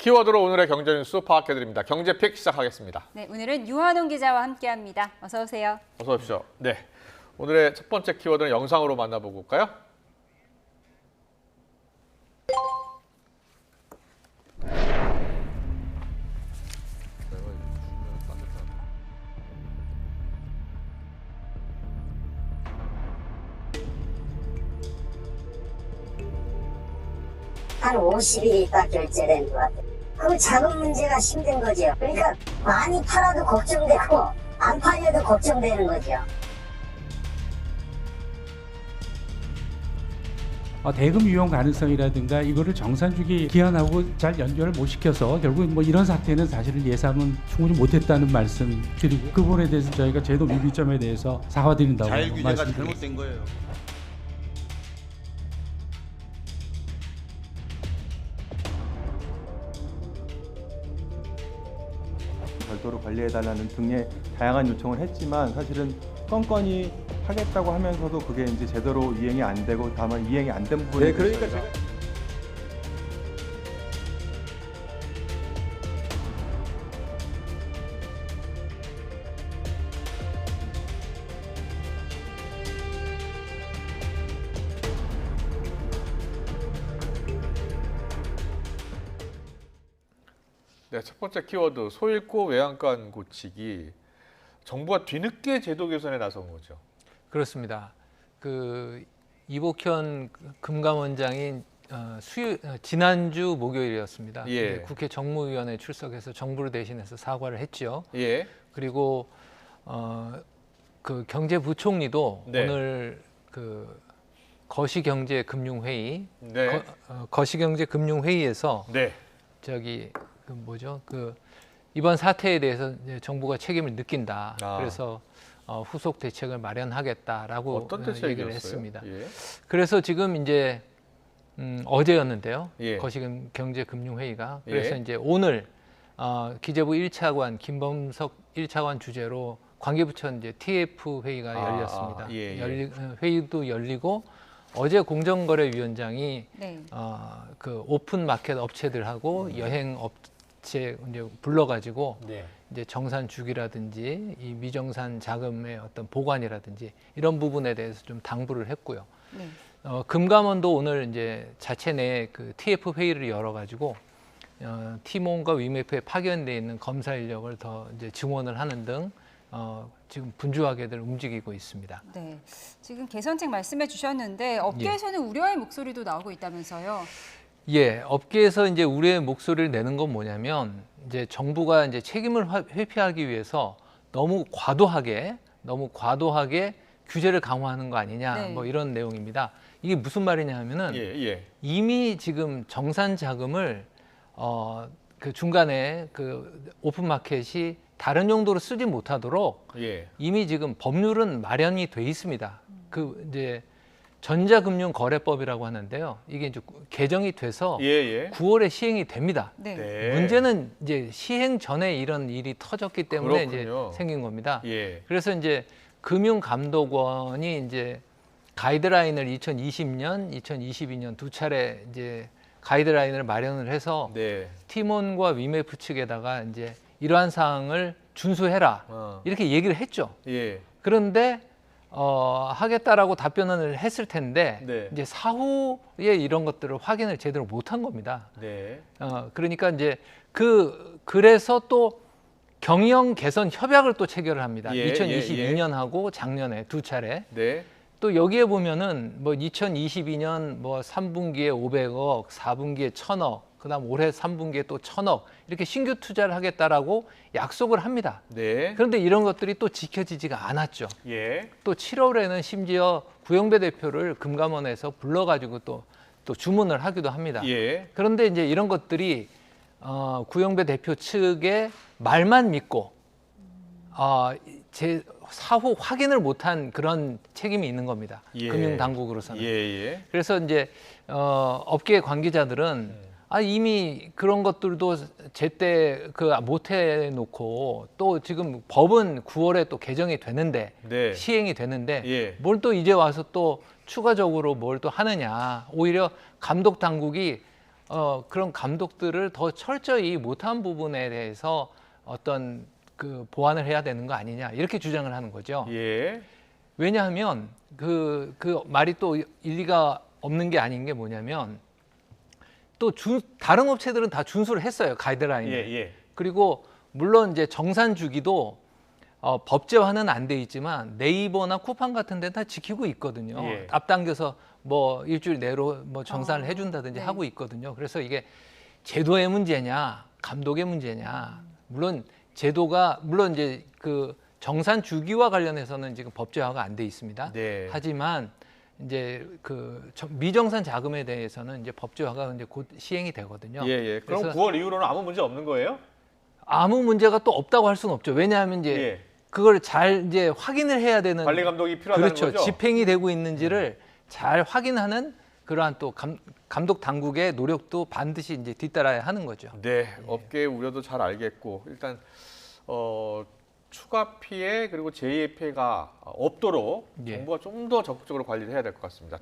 키워드로 오늘의 경제 뉴스 파악해드립니다. 경제픽 시작하겠습니다. 네, 오늘은 유한홍 기자와 함께합니다. 어서 오세요. 어서 오십시오. 네, 오늘의 첫 번째 키워드는 영상으로 만나보고 올까요? 한 50일 있다 결제된 것 같아요. 그 자금 문제가 힘든 거죠. 그러니까 많이 팔아도 걱정되고 안 팔려도 걱정되는 거죠. 대금 유용 가능성이라든가 이거를 정산주기 기한하고 잘 연결을 못 시켜서 결국 뭐 이런 사태는 사실은 예상은 충분히 못했다는 말씀 드리고 그 부분에 대해서 저희가 제도 위기점에 대해서 사과드린다고 자율규제가 말씀드립니다. 잘못된 거예요. 별도로 관리해달라는 등의 다양한 요청을 했지만 사실은 건건이 하겠다고 하면서도 그게 이제 제대로 이행이 안 되고 다만 이행이 안 된 부분에 네, 그러니까 대해서 네, 첫 번째 키워드 소잃고 외양간 고치기. 정부가 뒤늦게 제도 개선에 나선 거죠. 그렇습니다. 그 이복현 금감원장이 지난주 목요일이었습니다. 예. 국회 정무위원회 출석해서 정부를 대신해서 사과를 했죠. 예. 그리고 그 경제부총리도 네. 오늘 그 거시경제금융회의, 네. 거시경제금융회의에서 네. 저기 그 뭐죠? 그 이번 사태에 대해서 이제 정부가 책임을 느낀다. 그래서 후속 대책을 마련하겠다라고 어떤 얘기를 대책이었어요? 했습니다. 예. 그래서 지금 이제 어제였는데요. 예. 거시경제금융회의가 그래서 예. 이제 오늘 기재부 1차관 김범석 1차관 주재로 관계부처 이제 TF 회의가 열렸습니다. 예. 회의도 열리고 어제 공정거래위원장이 네. 그 오픈 마켓 업체들하고 여행 업체 이제 불러가지고 네. 이제 정산 주기라든지 이 미정산 자금의 어떤 보관이라든지 이런 부분에 대해서 좀 당부를 했고요. 네. 금감원도 오늘 이제 자체 내 그 TF 회의를 열어가지고 티몬과 위메프에 파견돼 있는 검사 인력을 더 이제 증원을 하는 등 지금 분주하게들 움직이고 있습니다. 네. 지금 개선책 말씀해 주셨는데 업계에서는 우려의 목소리도 나오고 있다면서요. 예, 업계에서 이제 우리의 목소리를 내는 건 뭐냐면 이제 정부가 이제 책임을 회피하기 위해서 너무 과도하게 규제를 강화하는 거 아니냐, 네. 뭐 이런 내용입니다. 이게 무슨 말이냐 하면은 예. 이미 지금 정산 자금을 그 중간에 그 오픈 마켓이 다른 용도로 쓰지 못하도록 예. 이미 지금 법률은 마련이 돼 있습니다. 그 이제 전자금융거래법이라고 하는데요. 이게 이제 개정이 돼서 예. 9월에 시행이 됩니다. 네. 네. 문제는 이제 시행 전에 이런 일이 터졌기 때문에 그렇군요. 이제 생긴 겁니다. 예. 그래서 이제 금융감독원이 이제 가이드라인을 2020년, 2022년 두 차례 이제 가이드라인을 마련을 해서 네. 티몬과 위메프 측에다가 이제 이러한 사항을 준수해라 이렇게 얘기를 했죠. 예. 그런데 하겠다라고 답변을 했을 텐데 네. 이제 사후에 이런 것들을 확인을 제대로 못한 겁니다. 네. 그러니까 이제 그래서 또 경영 개선 협약을 또 체결을 합니다. 예, 2022년하고 작년에 두 차례. 네. 또 여기에 보면은 뭐 2022년 뭐 3분기에 500억, 4분기에 1000억, 그다음 올해 3분기에 또 1000억 이렇게 신규 투자를 하겠다라고 약속을 합니다. 네. 그런데 이런 것들이 또 지켜지지가 않았죠. 예. 또 7월에는 심지어 구영배 대표를 금감원에서 불러가지고 또 주문을 하기도 합니다. 예. 그런데 이제 이런 것들이 구영배 대표 측의 말만 믿고 제 사후 확인을 못한 그런 책임이 있는 겁니다. 예. 금융당국으로서는. 예. 그래서 이제 업계 관계자들은 이미 그런 것들도 제때 못 해놓고 또 지금 법은 9월에 또 개정이 되는데 네. 시행이 되는데 예. 뭘 또 이제 와서 또 추가적으로 뭘 또 하느냐. 오히려 감독 당국이 그런 감독들을 더 철저히 못한 부분에 대해서 어떤 그 보완을 해야 되는 거 아니냐 이렇게 주장을 하는 거죠. 예. 왜냐하면 그 말이 또 일리가 없는 게 아닌 게 뭐냐면 또 다른 업체들은 다 준수를 했어요 가이드라인을. 예, 예. 그리고 물론 이제 정산 주기도 법제화는 안 돼 있지만 네이버나 쿠팡 같은 데는 다 지키고 있거든요. 예. 앞당겨서 뭐 일주일 내로 뭐 정산을 해준다든지 네. 하고 있거든요. 그래서 이게 제도의 문제냐, 감독의 문제냐. 물론 제도가 물론 이제 그 정산 주기와 관련해서는 지금 법제화가 안 돼 있습니다. 네. 하지만 이제 그 미정산 자금에 대해서는 이제 법제화가 이제 곧 시행이 되거든요. 예, 예. 그럼 그래서 9월 이후로는 아무 문제 없는 거예요? 아무 문제가 또 없다고 할 수는 없죠. 왜냐하면 이제 예. 그걸 잘 이제 확인을 해야 되는 관리 감독이 필요하다는 그렇죠. 거죠? 집행이 되고 있는지를 잘 확인하는 그러한 또 감독 당국의 노력도 반드시 이제 뒤따라야 하는 거죠. 네, 업계의 우려도 잘 알겠고 일단 추가 피해 그리고 제2의 피해가 없도록 예. 정부가 좀 더 적극적으로 관리를 해야 될 것 같습니다.